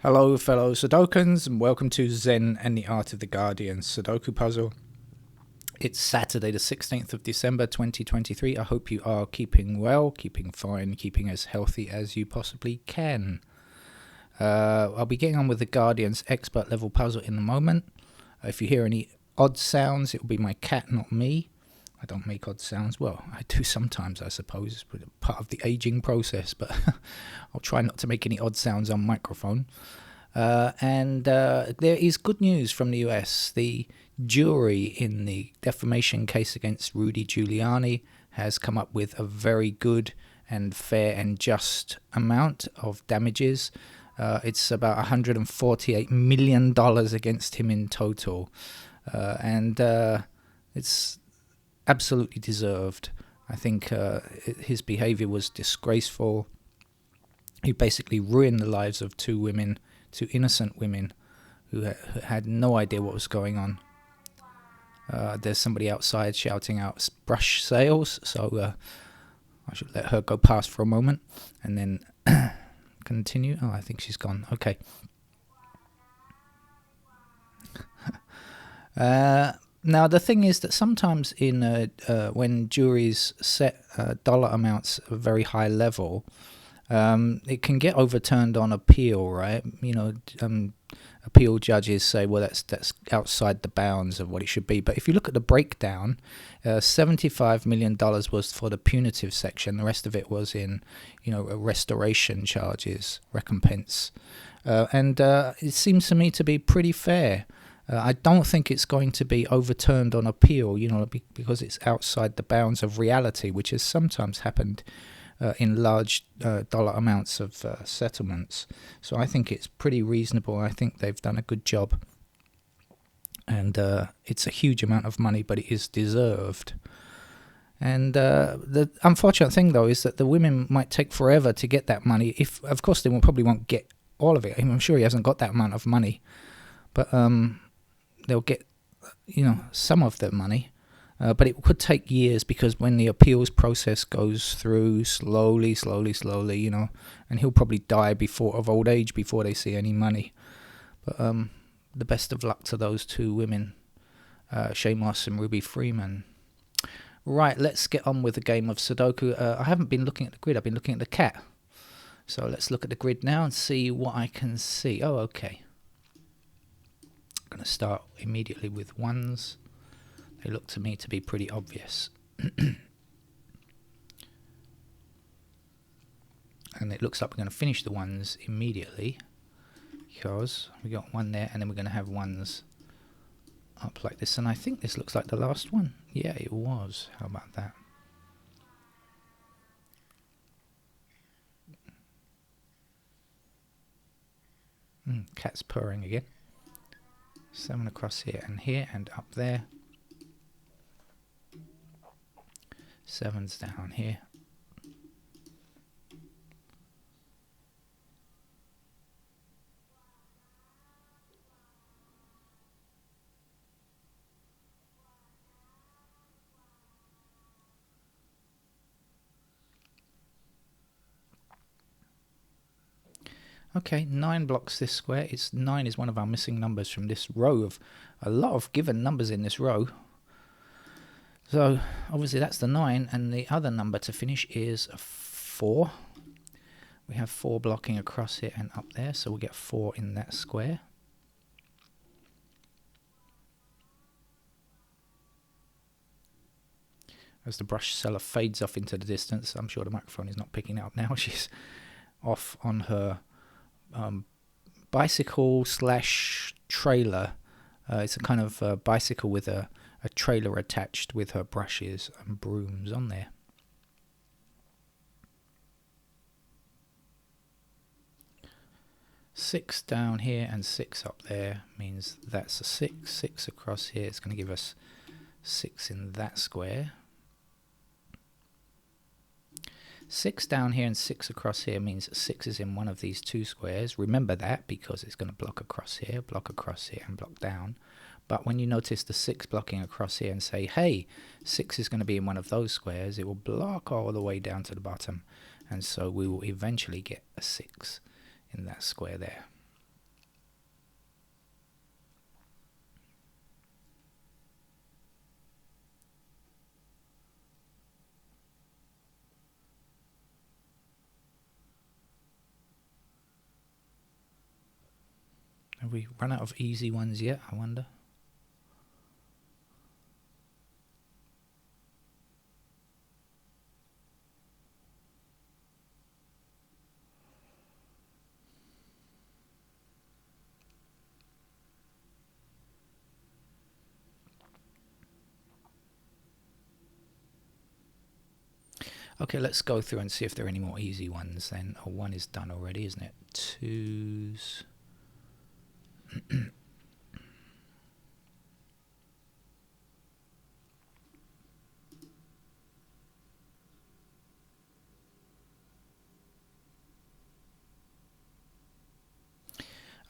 Hello fellow Sudokans and welcome to Zen and the Art of the Guardian Sudoku Puzzle. It's Saturday the 16th of December 2023. I hope you are keeping well, keeping fine, keeping as healthy as you possibly can. I'll be getting on with the Guardian's expert level puzzle in a moment. If you hear any odd sounds, it will be my cat, not me. I don't make odd sounds. Well, I do sometimes, I suppose, but part of the aging process, but I'll try not to make any odd sounds on microphone. And there is good news from the US. The jury in the defamation case against Rudy Giuliani has come up with a very good and fair and just amount of damages. It's about $148 million against him in total. And it's absolutely deserved. I think his behavior was disgraceful. He basically ruined the lives of two innocent women who had no idea what was going on. There's somebody outside shouting out brush sales, so I should let her go past for a moment and then continue. Oh, I think she's gone. Okay. Now, the thing is that sometimes when juries set dollar amounts at a very high level, it can get overturned on appeal, right? You know, appeal judges say, well, that's outside the bounds of what it should be. But if you look at the breakdown, $75 million was for the punitive section. The rest of it was in, restoration charges, recompense. And it seems to me to be pretty fair. I don't think it's going to be overturned on appeal, because it's outside the bounds of reality, which has sometimes happened in large dollar amounts of settlements. So I think it's pretty reasonable. I think they've done a good job. And it's a huge amount of money, but it is deserved. And the unfortunate thing, though, is that the women might take forever to get that money. Of course, they probably won't get all of it. I'm sure he hasn't got that amount of money. But they'll get, some of the money. But it could take years because when the appeals process goes through slowly, and he'll probably die of old age before they see any money. But the best of luck to those two women, Shamos and Ruby Freeman. Right, let's get on with the game of Sudoku. I haven't been looking at the grid, I've been looking at the cat. So let's look at the grid now and see what I can see. Oh, okay. I'm going to start immediately with ones. They look to me to be pretty obvious. And it looks like we're going to finish the ones immediately because we got one there and then we're going to have ones up like this. And I think this looks like the last one. Yeah, it was. How about that? Cat's purring again. 7 across here and up there. 7's down here. Okay, 9 blocks this square. 9 is one of our missing numbers from this row of a lot of given numbers in this row. So obviously that's the 9, and the other number to finish is 4. We have 4 blocking across here and up there, so we'll get 4 in that square. As the brush seller fades off into the distance, I'm sure the microphone is not picking it up now. She's off on her bicycle / trailer. It's a kind of bicycle with a trailer attached with her brushes and brooms on there. Six down here and 6 up there means that's a 6. 6 across here is going to give us 6 in that square. 6 down here and 6 across here means 6 is in one of these two squares. Remember that because it's going to block across here, and block down. But when you notice the 6 blocking across here and say, hey, 6 is going to be in one of those squares, it will block all the way down to the bottom. And so we will eventually get a 6 in that square there. Have we run out of easy ones yet, I wonder? Okay, let's go through and see if there are any more easy ones then. Oh, one is done already, isn't it? Twos.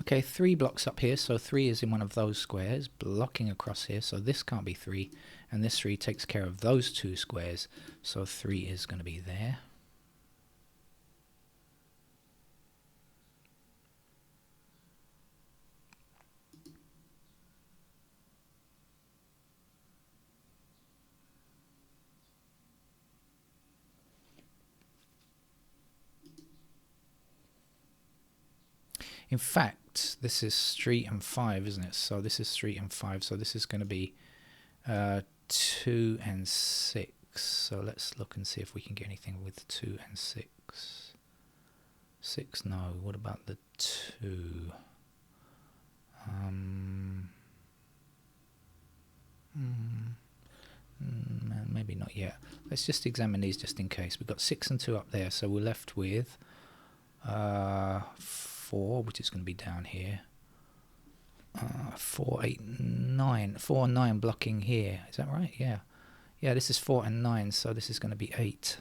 Okay, 3 blocks up here, so 3 is in one of those squares, blocking across here, so this can't be 3, and this 3 takes care of those 2 squares, so 3 is going to be there. In fact, this is street and 5, isn't it? So this is street and 5, so this is going to be 2 and 6. So let's look and see if we can get anything with 2 and 6. 6, no. What about the 2? Maybe not yet. Let's just examine these just in case. We've got 6 and 2 up there, so we're left with 4, which is going to be down here. 4, 8, 9. 4 and 9 blocking here. Is that right? Yeah. Yeah, this is 4 and 9, so this is going to be 8.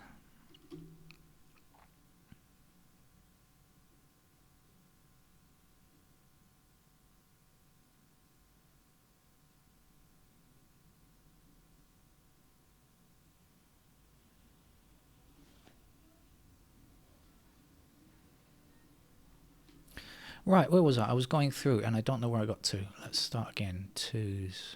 Right, where was I? I was going through and I don't know where I got to. Let's start again. 2s.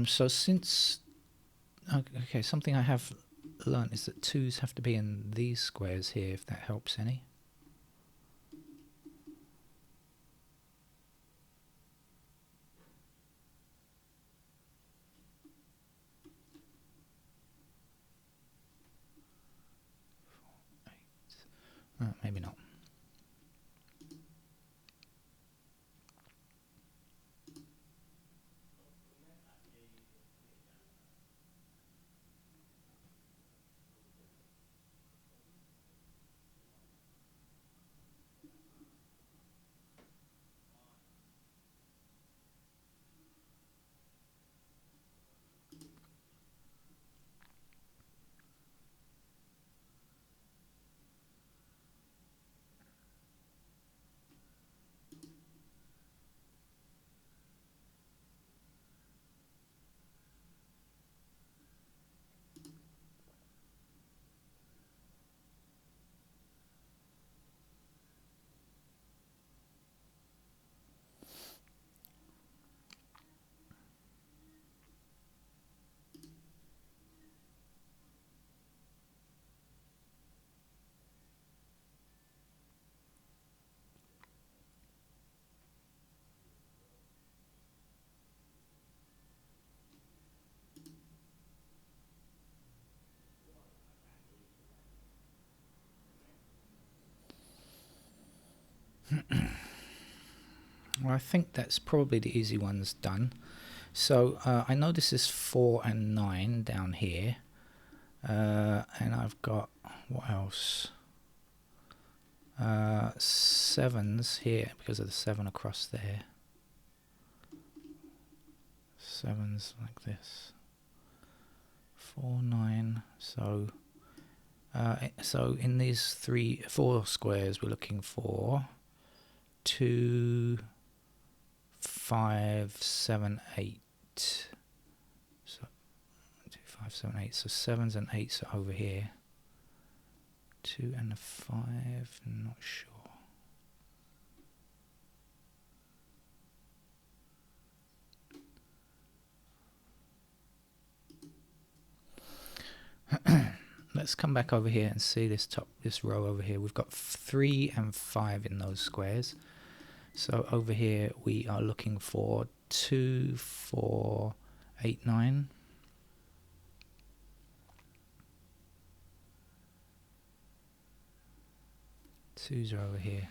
So since... Okay, something I have learnt is that 2s have to be in these squares here, if that helps any. Maybe not. Well, I think that's probably the easy ones done. So I know this is 4 and 9 down here. And I've got, what else? 7s here because of the 7 across there. 7s like this. 4, 9. So in these 4 squares, we're looking for 2, 5, 7, 8. So 2, 5, 7, 8. So 7s and 8s are over here. 2 and a 5. Not sure. let's come back over here and see this row over here. We've got 3 and 5 in those squares. So over here we are looking for 2, 4, 8, 9. Twos are over here.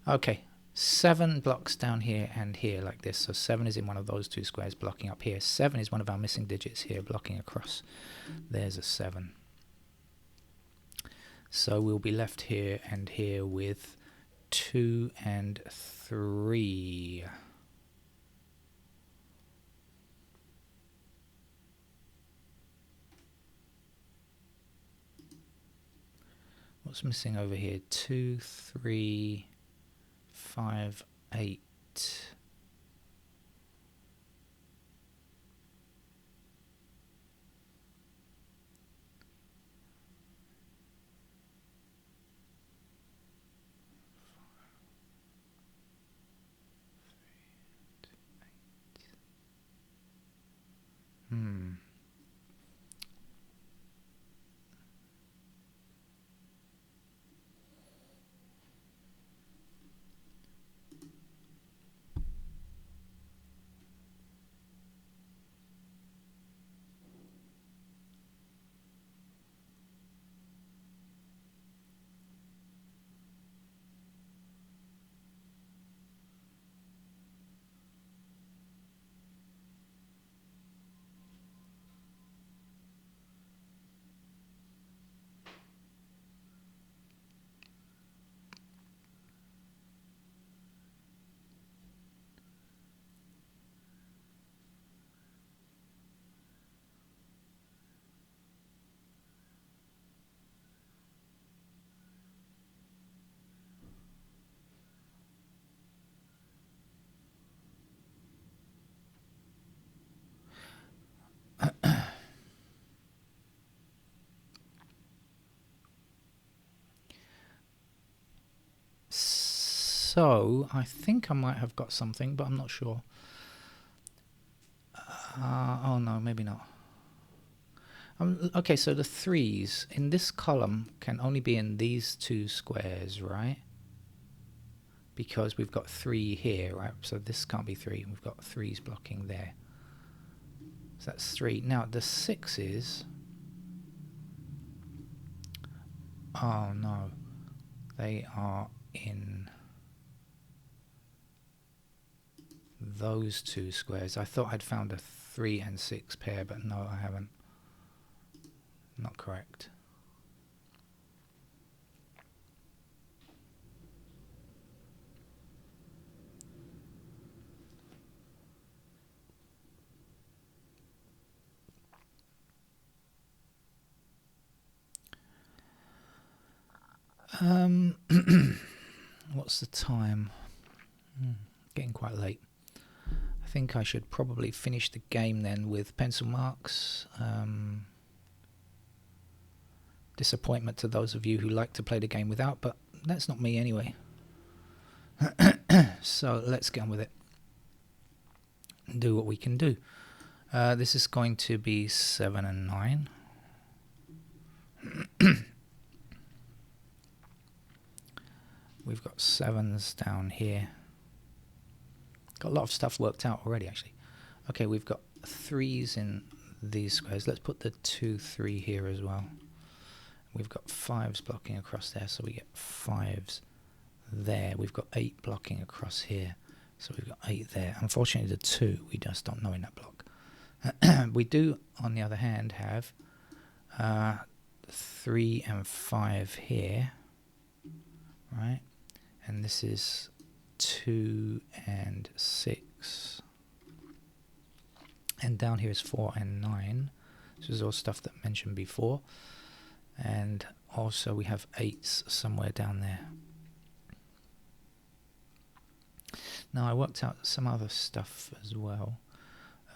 Okay. 7 blocks down here and here like this. So 7 is in one of those two squares blocking up here. 7 is one of our missing digits here blocking across. There's a 7. So we'll be left here and here with 2 and 3. What's missing over here? 2, 3, 5, 8. So I think I might have got something, but I'm not sure. Oh no, maybe not. Okay, so the 3s in this column can only be in these two squares, right? Because we've got 3 here, right? So this can't be 3. We've got 3s blocking there. So that's 3. Now the 6s. Oh no, they are in those two squares. I thought I'd found a 3 and 6 pair, but no, I haven't. Not correct. What's the time? Getting quite late. I think I should probably finish the game then with pencil marks. Disappointment to those of you who like to play the game without, but that's not me anyway. So let's get on with it and do what we can do. This is going to be 7 and 9. We've got 7s down here. Got a lot of stuff worked out already, actually. Okay, we've got 3s in these squares. Let's put the 2, 3 here as well. We've got 5s blocking across there, so we get 5s there. We've got 8 blocking across here, so we've got 8 there. Unfortunately, the 2 we just don't know in that block. We do, on the other hand, have 3 and 5 here, right? And this is 2 and 6. And down here is 4 and 9. This is all stuff that I mentioned before. And also we have 8s somewhere down there. Now I worked out some other stuff as well.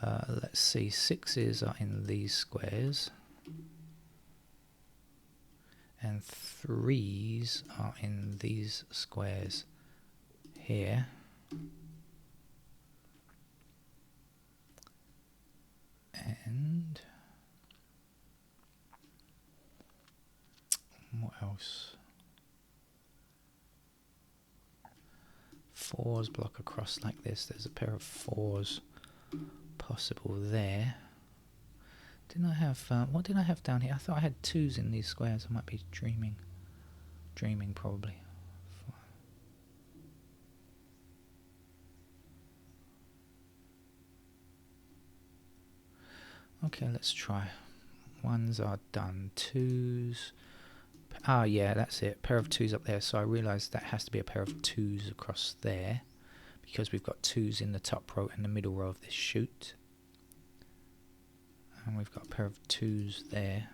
Let's see, 6s are in these squares. and 3s are in these squares here. And what else? 4s block across like this. There's a pair of 4s possible there. Didn't I have, what did I have down here? I thought I had 2s in these squares. I might be dreaming probably. Okay, let's try. 1s are done. 2s. Ah, yeah, that's it. Pair of 2s up there. So I realised that has to be a pair of 2s across there, because we've got 2s in the top row and the middle row of this chute. And we've got a pair of 2s there.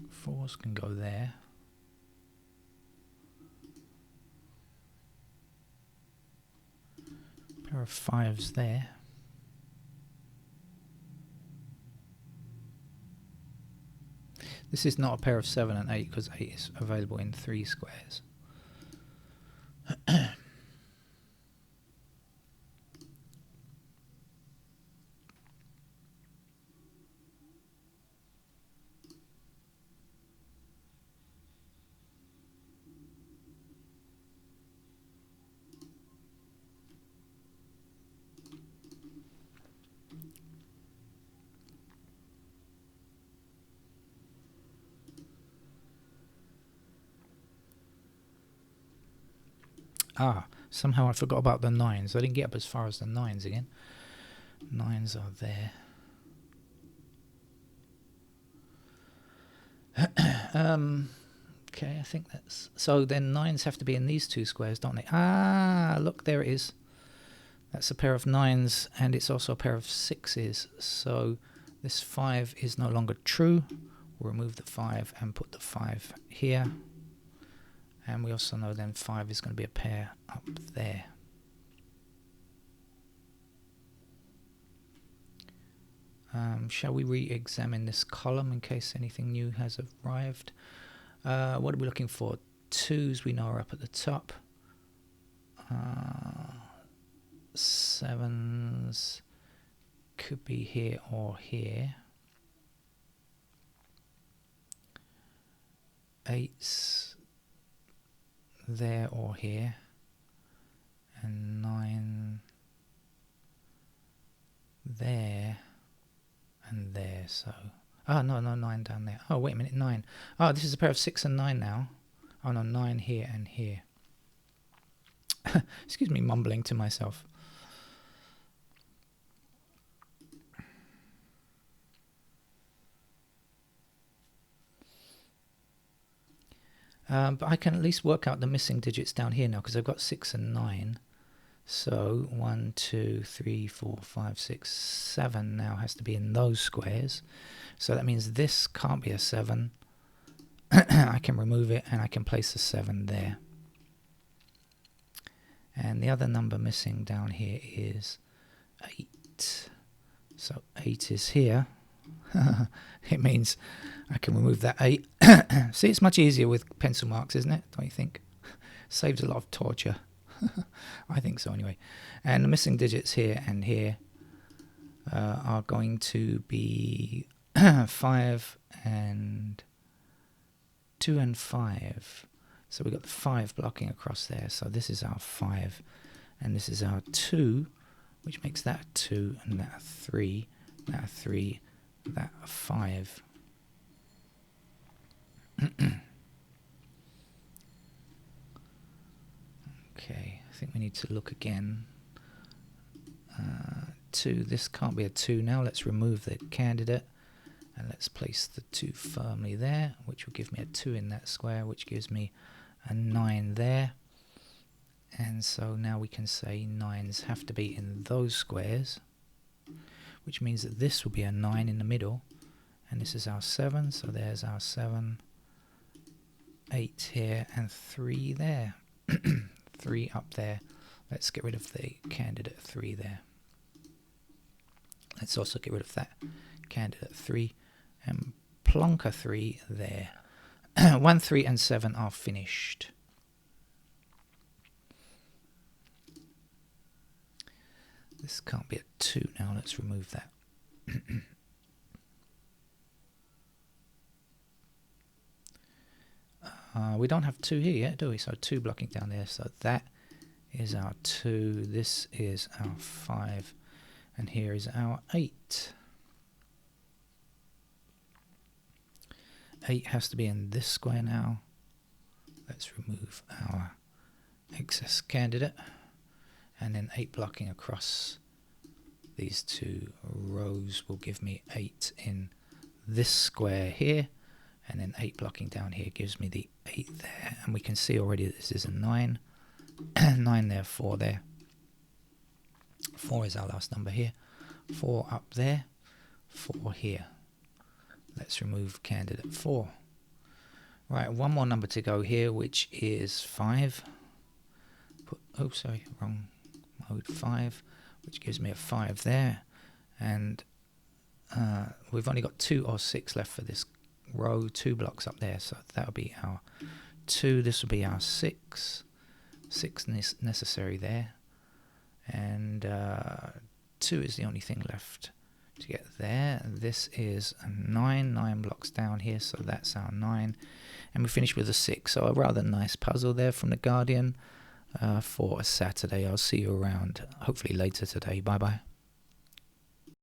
Fours can go there. Pair of 5s there. This is not a pair of 7 and 8 because 8 is available in 3 squares. Ah, somehow I forgot about the 9s. I didn't get up as far as the 9s again. 9s are there. Okay, I think that's... So then 9s have to be in these 2 squares, don't they? Ah, look, there it is. That's a pair of 9s, and it's also a pair of 6s. So this 5 is no longer true. We'll remove the 5 and put the 5 here. And we also know then 5 is going to be a pair up there. Shall we re-examine this column in case anything new has arrived? What are we looking for? 2s we know are up at the top. 7s could be here or here. 8s there or here. And 9 there and there. So no, 9 down there. Oh, wait a minute, 9. Oh, this is a pair of 6 and 9 now. Oh no, 9 here and here. Excuse me, mumbling to myself. But I can at least work out the missing digits down here now, because I've got 6 and 9. So 1, 2, 3, 4, 5, 6, 7 now has to be in those squares. So that means this can't be a 7. I can remove it and I can place a 7 there. And the other number missing down here is 8. So 8 is here. It means I can remove that 8. See, it's much easier with pencil marks, isn't it? Don't you think? Saves a lot of torture. I think so anyway. And the missing digits here and here are going to be 5 and 2 and 5. So we've got the 5 blocking across there. So this is our 5 and this is our 2, which makes that 2 and that 3, that 3, that 5. Okay, I think we need to look again. 2, this can't be a 2 now. Let's remove the candidate and let's place the 2 firmly there, which will give me a 2 in that square, which gives me a 9 there. And so now we can say 9s have to be in those squares, which means that this will be a 9 in the middle, and this is our 7, so there's our 7, 8 here and 3 there. 3 up there. Let's get rid of the candidate 3 there. Let's also get rid of that candidate 3 and plonker 3 there. 1, 3 and 7 are finished. This can't be a 2 now. Let's remove that. We don't have 2 here yet, do we? So 2 blocking down there. So that is our 2. This is our 5. And here is our 8. 8 has to be in this square now. Let's remove our excess candidate. And then 8 blocking across these 2 rows will give me 8 in this square here. And then 8 blocking down here gives me the 8 there. And we can see already this is a 9. 9 there, 4 there. 4 is our last number here. 4 up there. 4 here. Let's remove candidate 4. Right, one more number to go here, which is 5. Oh, sorry, wrong mode. 5, which gives me a 5 there. And we've only got 2 or 6 left for this row, 2 blocks up there, so that'll be our 2. This will be our 6. 6 necessary there, and 2 is the only thing left to get there. This is a 9 blocks down here, so that's our 9, and we finish with a 6. So a rather nice puzzle there from the Guardian for a Saturday. I'll see you around hopefully later today. Bye bye.